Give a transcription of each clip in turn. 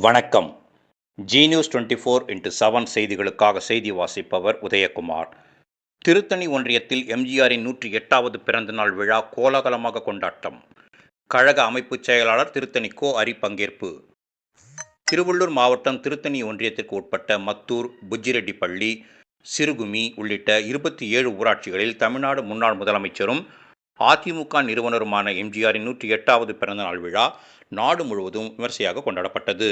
வணக்கம். G news 24x7 செய்திகளுக்காக செய்தி வாசிப்பவர் உதயகுமார். திருத்தணி ஒன்றியத்தில் எம்ஜிஆரின் 108வது பிறந்தநாள் விழா கோலாகலமாக கொண்டாட்டம். கழக அமைப்புச் செயலாளர் திருத்தணி கோ. ஹரி பங்கேற்பு. திருவள்ளூர் மாவட்டம் திருத்தணி ஒன்றியத்திற்கு உட்பட்ட மத்தூர், புஜ்ஜிரெட்டிப்பள்ளி, சிறுகுமி உள்ளிட்ட 27 ஊராட்சிகளில் தமிழ்நாடு முன்னாள் முதலமைச்சரும் அதிமுக நிறுவனருமான எம்ஜிஆரின் 108வது பிறந்தநாள் விழா நாடு முழுவதும் விமர்சையாக கொண்டாடப்பட்டது.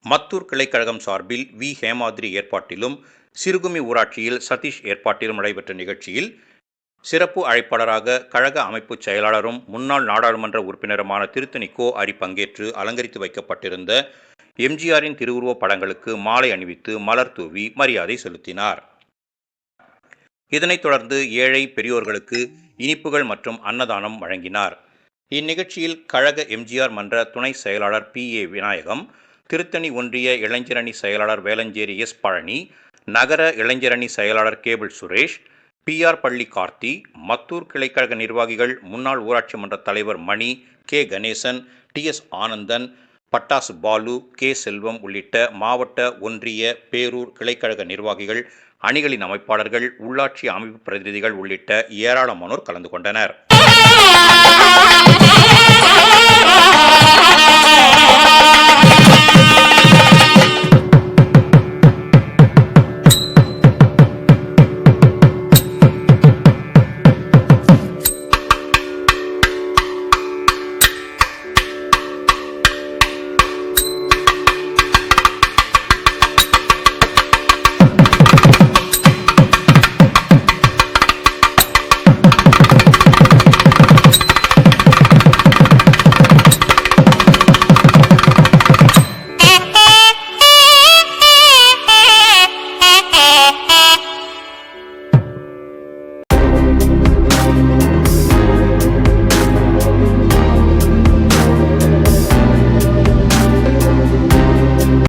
மத்தூர் கிளைக்கழகம் சார்பில் வி. ஹேமாத்ரி ஏற்பாட்டிலும், சிறுகுமி ஊராட்சியில் சதீஷ் ஏற்பாட்டிலும் நடைபெற்ற நிகழ்ச்சியில் சிறப்பு அழைப்பாளராக கழக அமைப்புச் செயலாளரும் முன்னாள் நாடாளுமன்ற உறுப்பினருமான திருத்தணி கோ. ஹரி பங்கேற்று அலங்கரித்து வைக்கப்பட்டிருந்த எம்ஜிஆரின் திருவுருவப் படங்களுக்கு மாலை அணிவித்து மலர் தூவி மரியாதை செலுத்தினார். இதனைத் தொடர்ந்து ஏழை பெரியோர்களுக்கு இனிப்புகள் மற்றும் அன்னதானம் வழங்கினார். இந்நிகழ்ச்சியில் கழக எம்ஜிஆர் மன்ற துணை செயலாளர் பி. ஏ. விநாயகம், திருத்தணி ஒன்றிய இளைஞரணி செயலாளர் வேலஞ்சேரி எஸ். பழனி, நகர இளைஞரணி செயலாளர் கேபிள் சுரேஷ், பி. ஆர். பள்ளி கார்த்தி, மத்தூர் கிளைக்கழக நிர்வாகிகள், முன்னாள் ஊராட்சி மன்ற தலைவர் Mani, K. Ganesan, T. S. Anandan, பட்டாசு பாலு, கே. செல்வம் உள்ளிட்ட மாவட்ட, ஒன்றிய, பேரூர் கிளைக்கழக நிர்வாகிகள், அணிகளின் அமைப்பாளர்கள், உள்ளாட்சி அமைப்பு பிரதிநிதிகள் உள்ளிட்ட ஏராளமானோர் கலந்து கொண்டனர்.